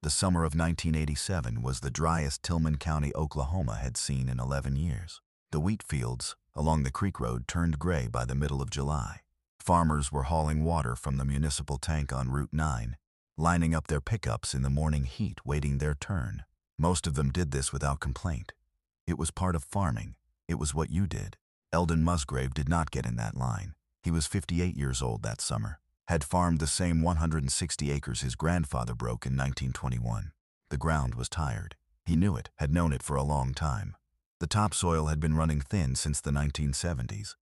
The summer of 1987 was the driest Tillman County, Oklahoma had seen in 11 years. The wheat fields along the creek road turned gray by the middle of July. Farmers were hauling water from the municipal tank on Route 9, lining up their pickups in the morning heat, waiting their turn. Most of them did this without complaint. It was part of farming. It was what you did. Eldon Musgrave did not get in that line. He was 58 years old that summer, had farmed the same 160 acres his grandfather broke in 1921. The ground was tired. He knew it, had known it for a long time. The topsoil had been running thin since the 1970s.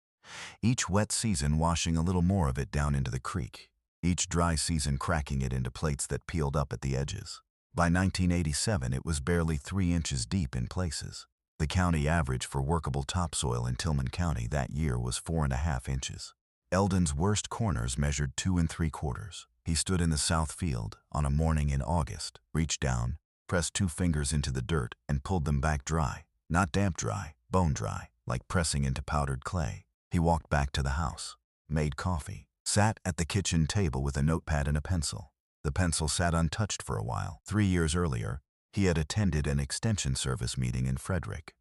Each wet season washing a little more of it down into the creek, each dry season cracking it into plates that peeled up at the edges. By 1987, it was barely 3 inches deep in places. The county average for workable topsoil in Tillman County that year was 4.5 inches. Eldon's worst corners measured 2 3/4. He stood in the south field on a morning in August, reached down, pressed 2 fingers into the dirt, and pulled them back dry. Not damp dry, bone dry, like pressing into powdered clay. He walked back to the house, made coffee, sat at the kitchen table with a notepad and a pencil. The pencil sat untouched for a while. 3 years earlier, he had attended an extension service meeting in Frederick.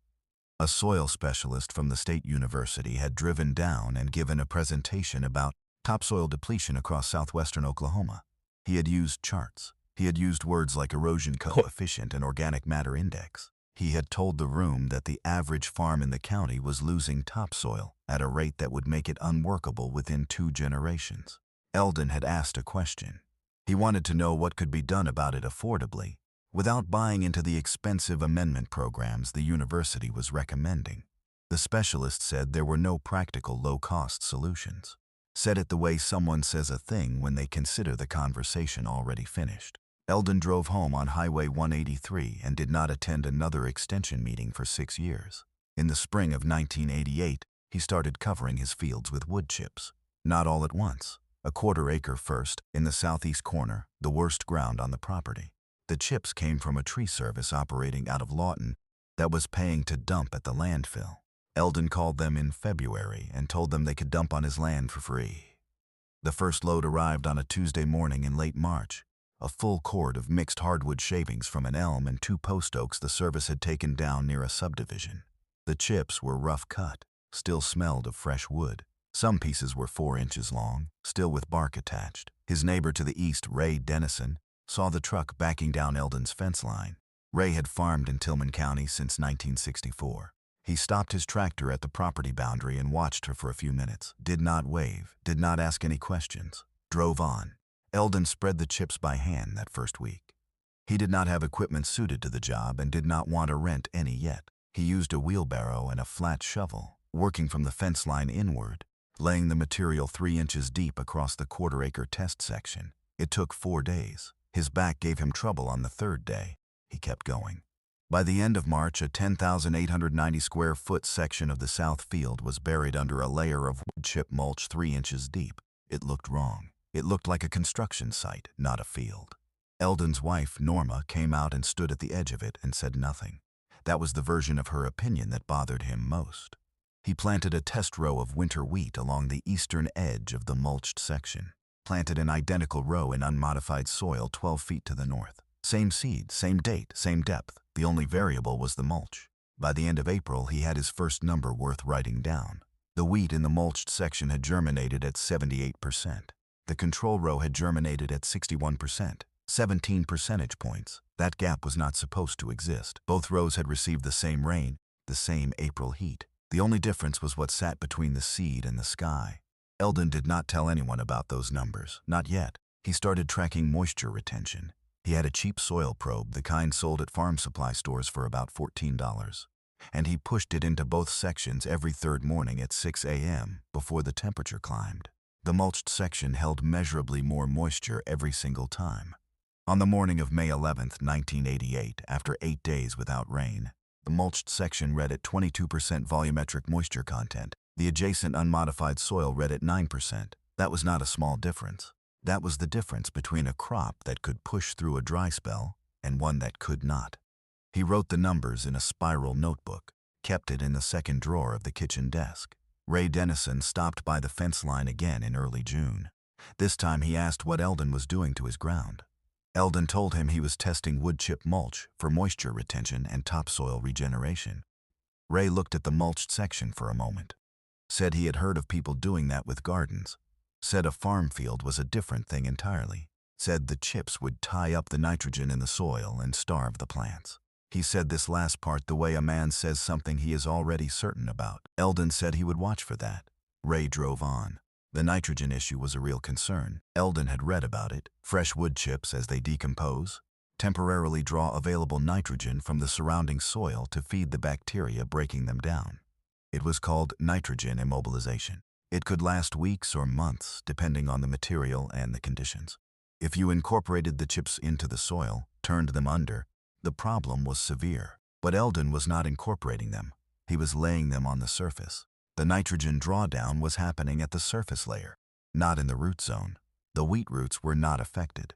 A soil specialist from the state university had driven down and given a presentation about topsoil depletion across southwestern Oklahoma. He had used charts. He had used words like erosion coefficient and organic matter index. He had told the room that the average farm in the county was losing topsoil at a rate that would make it unworkable within 2 generations. Eldon had asked a question. He wanted to know what could be done about it affordably, without buying into the expensive amendment programs the university was recommending. The specialist said there were no practical low-cost solutions. Said it the way someone says a thing when they consider the conversation already finished. Eldon drove home on Highway 183 and did not attend another extension meeting for 6 years. In the spring of 1988, he started covering his fields with wood chips. Not all at once. A 1/4 acre first, in the southeast corner, the worst ground on the property. The chips came from a tree service operating out of Lawton that was paying to dump at the landfill. Eldon called them in February and told them they could dump on his land for free. The first load arrived on a Tuesday morning in late March. A full cord of mixed hardwood shavings from an elm and 2 post oaks the service had taken down near a subdivision. The chips were rough cut, still smelled of fresh wood. Some pieces were 4 inches long, still with bark attached. His neighbor to the east, Ray Dennison, saw the truck backing down Eldon's fence line. Ray had farmed in Tillman County since 1964. He stopped his tractor at the property boundary and watched her for a few minutes. Did not wave, did not ask any questions. Drove on. Eldon spread the chips by hand that first week. He did not have equipment suited to the job and did not want to rent any yet. He used a wheelbarrow and a flat shovel, working from the fence line inward, laying the material 3 inches deep across the 1/4 acre test section. It took 4 days. His back gave him trouble on the 3rd day. He kept going. By the end of March, a 10,890 square foot section of the south field was buried under a layer of wood chip mulch 3 inches deep. It looked wrong. It looked like a construction site, not a field. Eldon's wife, Norma, came out and stood at the edge of it and said nothing. That was the version of her opinion that bothered him most. He planted a test row of winter wheat along the eastern edge of the mulched section. Planted an identical row in unmodified soil 12 feet to the north. Same seed, same date, same depth. The only variable was the mulch. By the end of April, he had his first number worth writing down. The wheat in the mulched section had germinated at 78%. The control row had germinated at 61%, 17 percentage points. That gap was not supposed to exist. Both rows had received the same rain, the same April heat. The only difference was what sat between the seed and the sky. Eldon did not tell anyone about those numbers, not yet. He started tracking moisture retention. He had a cheap soil probe, the kind sold at farm supply stores for about $14, and he pushed it into both sections every 3rd morning at 6 a.m. before the temperature climbed. The mulched section held measurably more moisture every single time. On the morning of May 11, 1988, after 8 days without rain, the mulched section read at 22% volumetric moisture content. The adjacent unmodified soil read at 9%. That was not a small difference. That was the difference between a crop that could push through a dry spell and one that could not. He wrote the numbers in a spiral notebook, kept it in the 2nd drawer of the kitchen desk. Ray Dennison stopped by the fence line again in early June. This time he asked what Eldon was doing to his ground. Eldon told him he was testing wood chip mulch for moisture retention and topsoil regeneration. Ray looked at the mulched section for a moment. Said he had heard of people doing that with gardens. Said a farm field was a different thing entirely. Said the chips would tie up the nitrogen in the soil and starve the plants. He said this last part the way a man says something he is already certain about. Eldon said he would watch for that. Ray drove on. The nitrogen issue was a real concern. Eldon had read about it. Fresh wood chips, as they decompose, temporarily draw available nitrogen from the surrounding soil to feed the bacteria breaking them down. It was called nitrogen immobilization. It could last weeks or months, depending on the material and the conditions. If you incorporated the chips into the soil, turned them under, the problem was severe. But Eldon was not incorporating them. He was laying them on the surface. The nitrogen drawdown was happening at the surface layer, not in the root zone. The wheat roots were not affected.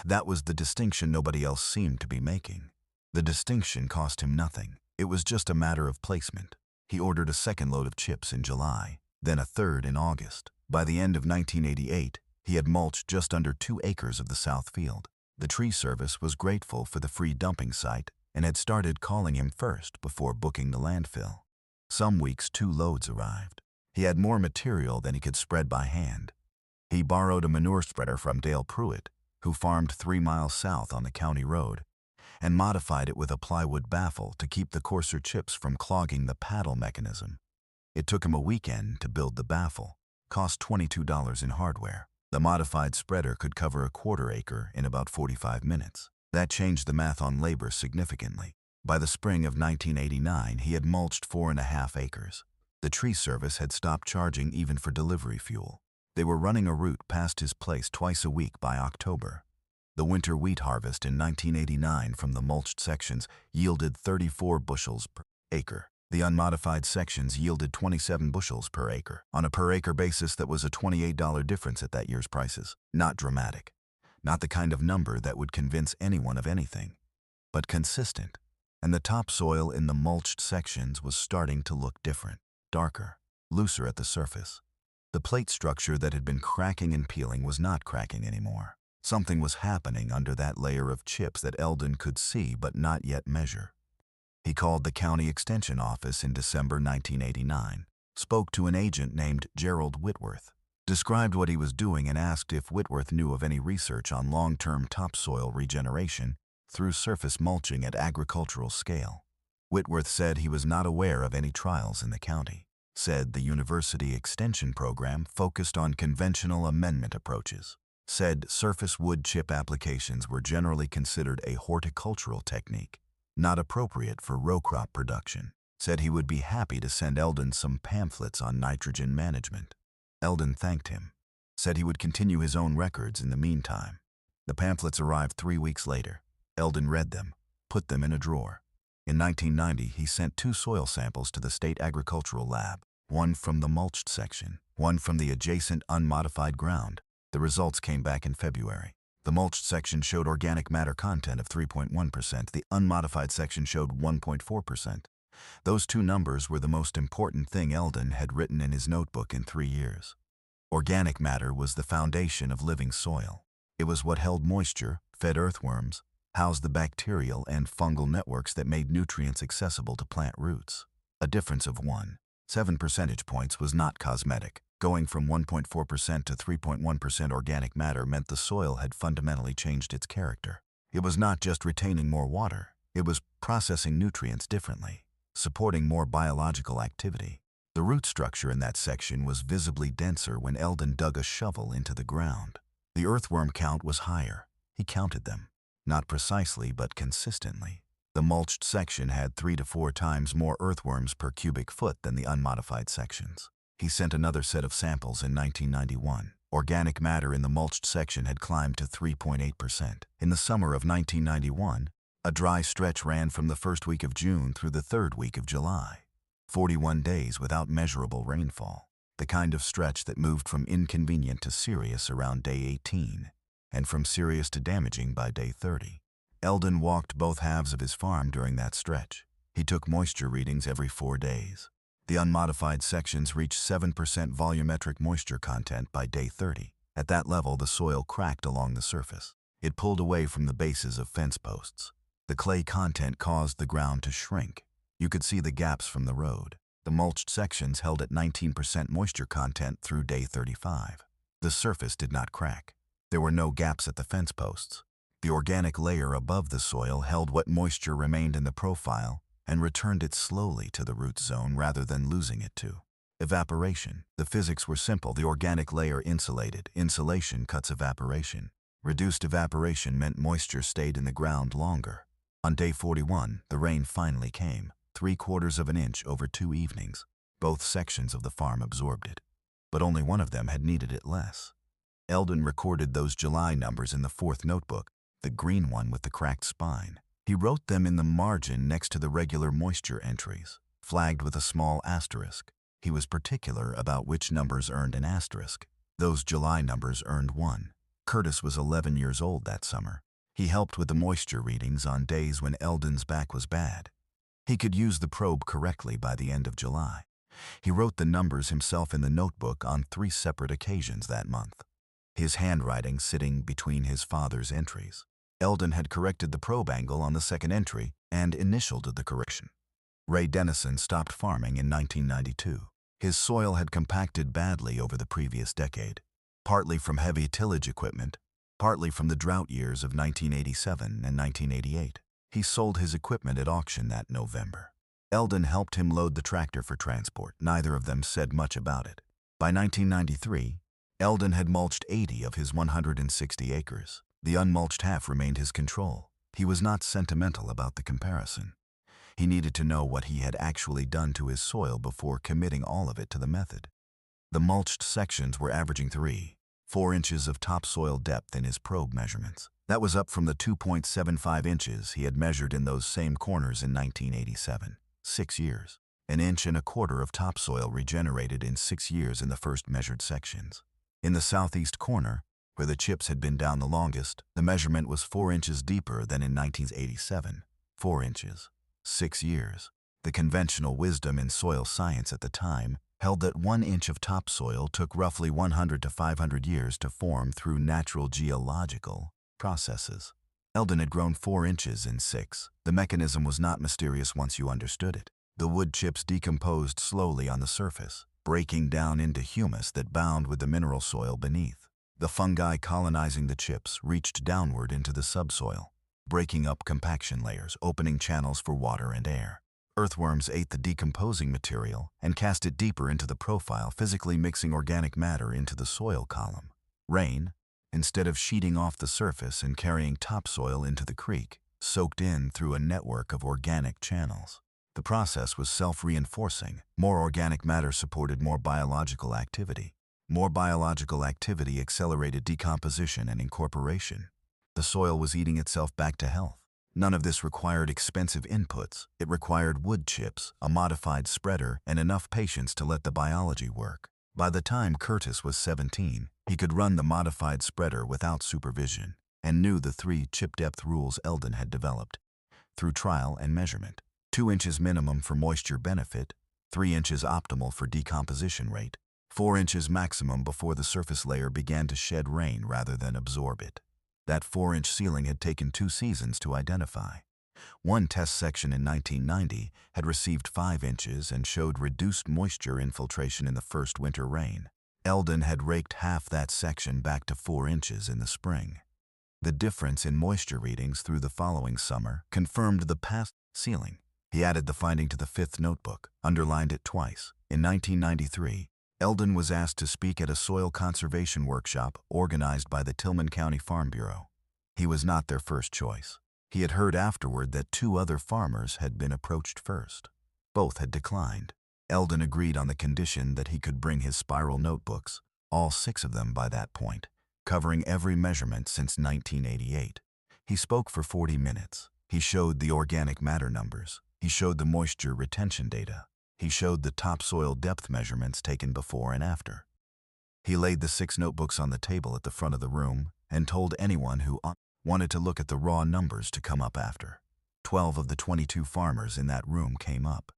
That was the distinction nobody else seemed to be making. The distinction cost him nothing. It was just a matter of placement. He ordered a second load of chips in July, then a third in August. By the end of 1988, he had mulched just under 2 acres of the south field. The tree service was grateful for the free dumping site and had started calling him first before booking the landfill. Some weeks 2 loads arrived. He had more material than he could spread by hand. He borrowed a manure spreader from Dale Pruitt, who farmed 3 miles south on the county road, and modified it with a plywood baffle to keep the coarser chips from clogging the paddle mechanism. It took him a weekend to build the baffle, cost $22 in hardware. The modified spreader could cover a 1/4 acre in about 45 minutes. That changed the math on labor significantly. By the spring of 1989, he had mulched 4.5 acres. The tree service had stopped charging even for delivery fuel. They were running a route past his place twice a week by October. The winter wheat harvest in 1989 from the mulched sections yielded 34 bushels per acre. The unmodified sections yielded 27 bushels per acre. On a per-acre basis, that was a $28 difference at that year's prices. Not dramatic. Not the kind of number that would convince anyone of anything, but consistent. And the topsoil in the mulched sections was starting to look different, darker, looser at the surface. The plate structure that had been cracking and peeling was not cracking anymore. Something was happening under that layer of chips that Eldon could see but not yet measure. He called the county extension office in December 1989, spoke to an agent named Gerald Whitworth, described what he was doing and asked if Whitworth knew of any research on long-term topsoil regeneration through surface mulching at agricultural scale. Whitworth said he was not aware of any trials in the county. Said the university extension program focused on conventional amendment approaches. Said surface wood chip applications were generally considered a horticultural technique, not appropriate for row crop production. Said he would be happy to send Eldon some pamphlets on nitrogen management. Eldon thanked him. Said he would continue his own records in the meantime. The pamphlets arrived 3 weeks later. Eldon read them, put them in a drawer. In 1990, he sent 2 soil samples to the state agricultural lab, one from the mulched section, one from the adjacent unmodified ground. The results came back in February. The mulched section showed organic matter content of 3.1%. The unmodified section showed 1.4%. Those 2 numbers were the most important thing Eldon had written in his notebook in 3 years. Organic matter was the foundation of living soil. It was what held moisture, fed earthworms, housed the bacterial and fungal networks that made nutrients accessible to plant roots. A difference of 1.7 percentage points was not cosmetic. Going from 1.4% to 3.1% organic matter meant the soil had fundamentally changed its character. It was not just retaining more water, it was processing nutrients differently, supporting more biological activity. The root structure in that section was visibly denser when Eldon dug a shovel into the ground. The earthworm count was higher. He counted them. Not precisely, but consistently. The mulched section had 3 to 4 times more earthworms per cubic foot than the unmodified sections. He sent another set of samples in 1991. Organic matter in the mulched section had climbed to 3.8%. In the summer of 1991, a dry stretch ran from the first week of June through the 3rd week of July. 41 days without measurable rainfall. The kind of stretch that moved from inconvenient to serious around day 18. And from serious to damaging by day 30. Eldon walked both halves of his farm during that stretch. He took moisture readings every 4 days. The unmodified sections reached 7% volumetric moisture content by day 30. At that level, the soil cracked along the surface. It pulled away from the bases of fence posts. The clay content caused the ground to shrink. You could see the gaps from the road. The mulched sections held at 19% moisture content through day 35. The surface did not crack. There were no gaps at the fence posts. The organic layer above the soil held what moisture remained in the profile and returned it slowly to the root zone rather than losing it to evaporation. The physics were simple. The organic layer insulated. Insulation cuts evaporation. Reduced evaporation meant moisture stayed in the ground longer. On day 41, the rain finally came, 3/4 of an inch over 2 evenings. Both sections of the farm absorbed it, but only one of them had needed it less. Eldon recorded those July numbers in the 4th notebook, the green one with the cracked spine. He wrote them in the margin next to the regular moisture entries, flagged with a small asterisk. He was particular about which numbers earned an asterisk. Those July numbers earned 1. Curtis was 11 years old that summer. He helped with the moisture readings on days when Eldon's back was bad. He could use the probe correctly by the end of July. He wrote the numbers himself in the notebook on 3 separate occasions that month, his handwriting sitting between his father's entries. Eldon had corrected the probe angle on the 2nd entry and initialed the correction. Ray Dennison stopped farming in 1992. His soil had compacted badly over the previous decade, partly from heavy tillage equipment, partly from the drought years of 1987 and 1988. He sold his equipment at auction that November. Eldon helped him load the tractor for transport. Neither of them said much about it. By 1993, Eldon had mulched 80 of his 160 acres. The unmulched half remained his control. He was not sentimental about the comparison. He needed to know what he had actually done to his soil before committing all of it to the method. The mulched sections were averaging 3-4 inches of topsoil depth in his probe measurements. That was up from the 2.75 inches he had measured in those same corners in 1987. 6 years. 1.25 inches of topsoil regenerated in 6 years in the first measured sections. In the southeast corner, where the chips had been down the longest, the measurement was 4 inches deeper than in 1987. 4 inches. 6 years. The conventional wisdom in soil science at the time held that 1 inch of topsoil took roughly 100 to 500 years to form through natural geological processes. Eldon had grown 4 inches in 6. The mechanism was not mysterious once you understood it. The wood chips decomposed slowly on the surface, breaking down into humus that bound with the mineral soil beneath. The fungi colonizing the chips reached downward into the subsoil, breaking up compaction layers, opening channels for water and air. Earthworms ate the decomposing material and cast it deeper into the profile, physically mixing organic matter into the soil column. Rain, instead of sheeting off the surface and carrying topsoil into the creek, soaked in through a network of organic channels. The process was self-reinforcing. More organic matter supported more biological activity. More biological activity accelerated decomposition and incorporation. The soil was eating itself back to health. None of this required expensive inputs. It required wood chips, a modified spreader, and enough patience to let the biology work. By the time Curtis was 17, he could run the modified spreader without supervision and knew the 3 chip depth rules Eldon had developed through trial and measurement. 2 inches minimum for moisture benefit, 3 inches optimal for decomposition rate, 4 inches maximum before the surface layer began to shed rain rather than absorb it. That 4-inch ceiling had taken 2 seasons to identify. One test section in 1990 had received 5 inches and showed reduced moisture infiltration in the first winter rain. Eldon had raked half that section back to 4 inches in the spring. The difference in moisture readings through the following summer confirmed the past ceiling. He added the finding to the 5th notebook, underlined it twice. In 1993, Eldon was asked to speak at a soil conservation workshop organized by the Tillman County Farm Bureau. He was not their first choice. He had heard afterward that 2 other farmers had been approached first. Both had declined. Eldon agreed on the condition that he could bring his spiral notebooks, all 6 of them by that point, covering every measurement since 1988. He spoke for 40 minutes. He showed the organic matter numbers. He showed the moisture retention data. He showed the topsoil depth measurements taken before and after. He laid the 6 notebooks on the table at the front of the room and told anyone who wanted to look at the raw numbers to come up after. 12 of the 22 farmers in that room came up.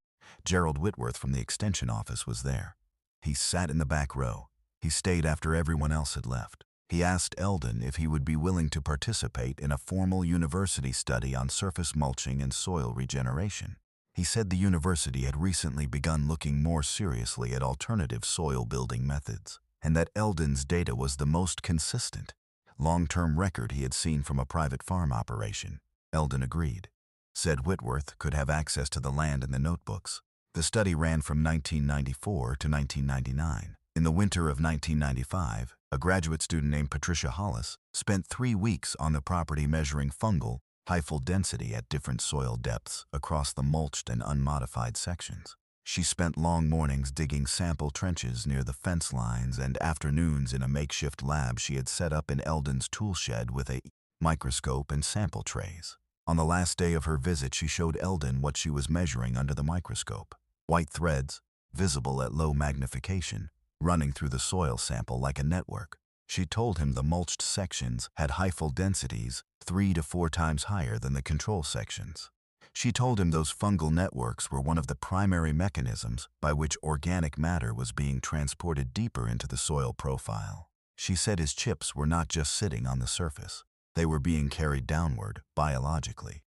Gerald Whitworth from the extension office was there. He sat in the back row. He stayed after everyone else had left. He asked Eldon if he would be willing to participate in a formal university study on surface mulching and soil regeneration. He said the university had recently begun looking more seriously at alternative soil building methods, and that Eldon's data was the most consistent, long-term record he had seen from a private farm operation. Eldon agreed. Said Whitworth could have access to the land in the notebooks. The study ran from 1994 to 1999. In the winter of 1995, a graduate student named Patricia Hollis spent 3 weeks on the property measuring fungal, hyphal density at different soil depths across the mulched and unmodified sections. She spent long mornings digging sample trenches near the fence lines and afternoons in a makeshift lab she had set up in Eldon's tool shed with a microscope and sample trays. On the last day of her visit, she showed Eldon what she was measuring under the microscope. White threads, visible at low magnification, running through the soil sample like a network. She told him the mulched sections had hyphal densities 3 to 4 times higher than the control sections. She told him those fungal networks were one of the primary mechanisms by which organic matter was being transported deeper into the soil profile. She said his chips were not just sitting on the surface. They were being carried downward, biologically.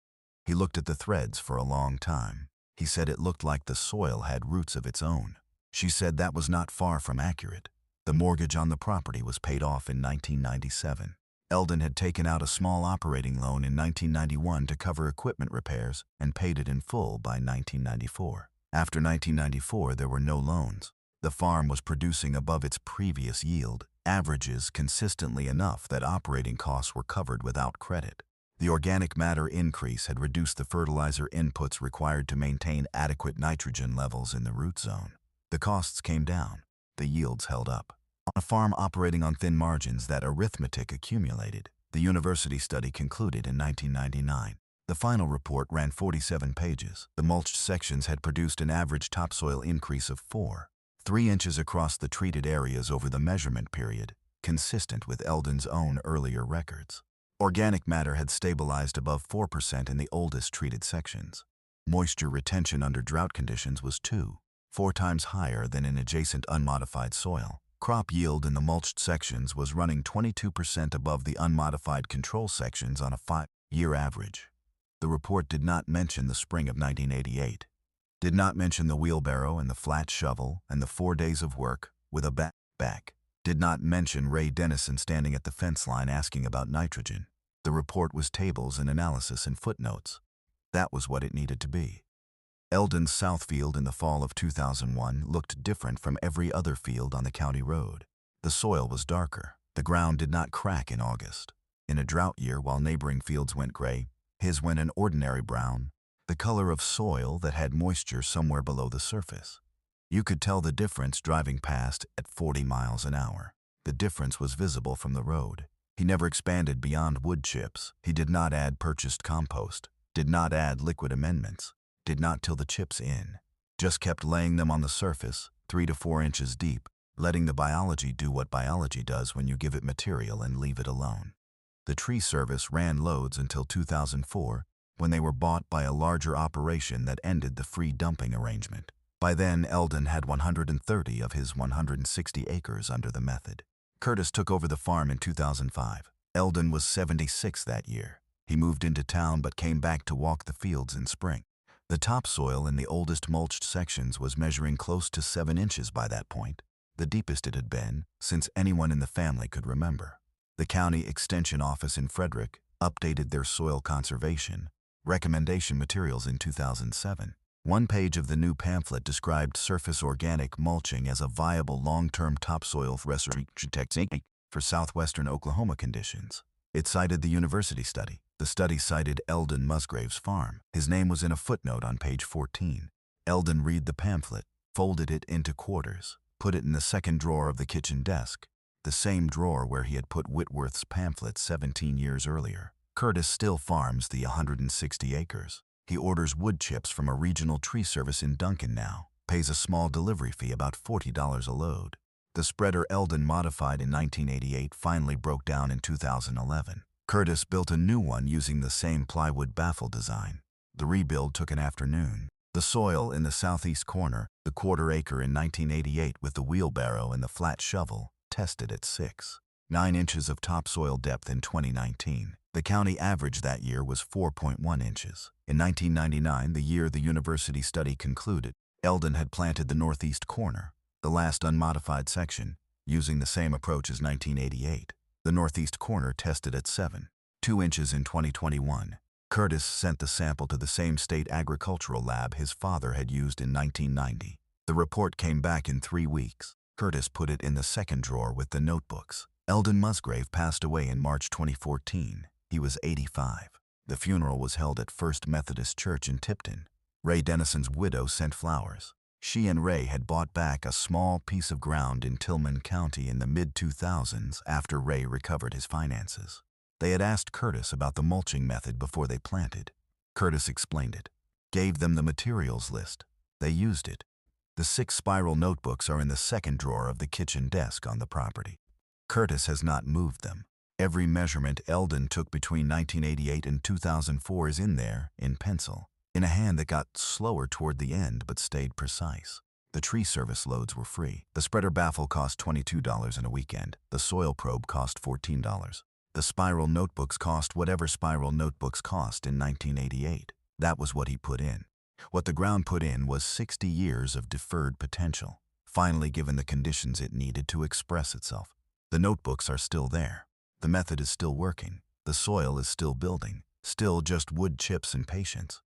He looked at the threads for a long time. He said it looked like the soil had roots of its own. She said that was not far from accurate. The mortgage on the property was paid off in 1997. Eldon had taken out a small operating loan in 1991 to cover equipment repairs and paid it in full by 1994. After 1994, there were no loans. The farm was producing above its previous yield, averages consistently enough that operating costs were covered without credit. The organic matter increase had reduced the fertilizer inputs required to maintain adequate nitrogen levels in the root zone. The costs came down. The yields held up. On a farm operating on thin margins, that arithmetic accumulated. The university study concluded in 1999. The final report ran 47 pages. The mulched sections had produced an average topsoil increase of 3 inches across the treated areas over the measurement period, consistent with Eldon's own earlier records. Organic matter had stabilized above 4% in the oldest treated sections. Moisture retention under drought conditions was 4 times higher than in adjacent unmodified soil. Crop yield in the mulched sections was running 22% above the unmodified control sections on a 5-year average. The report did not mention the spring of 1988. Did not mention the wheelbarrow and the flat shovel and the 4 days of work with a back. Did not mention Ray Dennison standing at the fence line asking about nitrogen. The report was tables and analysis and footnotes. That was what it needed to be. Eldon's south field in the fall of 2001 looked different from every other field on the county road. The soil was darker. The ground did not crack in August. In a drought year, while neighboring fields went gray, his went an ordinary brown, the color of soil that had moisture somewhere below the surface. You could tell the difference driving past at 40 miles an hour. The difference was visible from the road. He never expanded beyond wood chips. He did not add purchased compost, did not add liquid amendments, did not till the chips in. Just kept laying them on the surface, 3 to 4 inches deep, letting the biology do what biology does when you give it material and leave it alone. The tree service ran loads until 2004, when they were bought by a larger operation that ended the free dumping arrangement. By then, Eldon had 130 of his 160 acres under the method. Curtis took over the farm in 2005. Eldon was 76 that year. He moved into town but came back to walk the fields in spring. The topsoil in the oldest mulched sections was measuring close to 7 inches by that point, the deepest it had been since anyone in the family could remember. The county extension office in Frederick updated their soil conservation recommendation materials in 2007. One page of the new pamphlet described surface organic mulching as a viable long-term topsoil restoration technique for southwestern Oklahoma conditions. It cited the university study. The study cited Eldon Musgrave's farm. His name was in a footnote on page 14. Eldon read the pamphlet, folded it into quarters, put it in the second drawer of the kitchen desk, the same drawer where he had put Whitworth's pamphlet 17 years earlier. Curtis still farms the 160 acres. He orders wood chips from a regional tree service in Duncan now, pays a small delivery fee about $40 a load. The spreader Eldon modified in 1988 finally broke down in 2011. Curtis built a new one using the same plywood baffle design. The rebuild took an afternoon. The soil in the southeast corner, the quarter acre in 1988 with the wheelbarrow and the flat shovel, tested at 6. 9 inches of topsoil depth in 2019. The county average that year was 4.1 inches. In 1999, the year the university study concluded, Eldon had planted the northeast corner, the last unmodified section, using the same approach as 1988. The northeast corner tested at 7.2 inches in 2021. Curtis sent the sample to the same state agricultural lab his father had used in 1990. The report came back in 3 weeks. Curtis put it in the second drawer with the notebooks. Eldon Musgrave passed away in March 2014. He was 85. The funeral was held at First Methodist Church in Tipton. Ray Dennison's widow sent flowers. She and Ray had bought back a small piece of ground in Tillman County in the mid-2000s after Ray recovered his finances. They had asked Curtis about the mulching method before they planted. Curtis explained it, gave them the materials list. They used it. The 6 spiral notebooks are in the second drawer of the kitchen desk on the property. Curtis has not moved them. Every measurement Eldon took between 1988 and 2004 is in there, in pencil, in a hand that got slower toward the end but stayed precise. The tree service loads were free. The spreader baffle cost $22 in a weekend. The soil probe cost $14. The spiral notebooks cost whatever spiral notebooks cost in 1988. That was what he put in. What the ground put in was 60 years of deferred potential, finally given the conditions it needed to express itself. The notebooks are still there. The method is still working. The soil is still building. Still just wood chips and patience.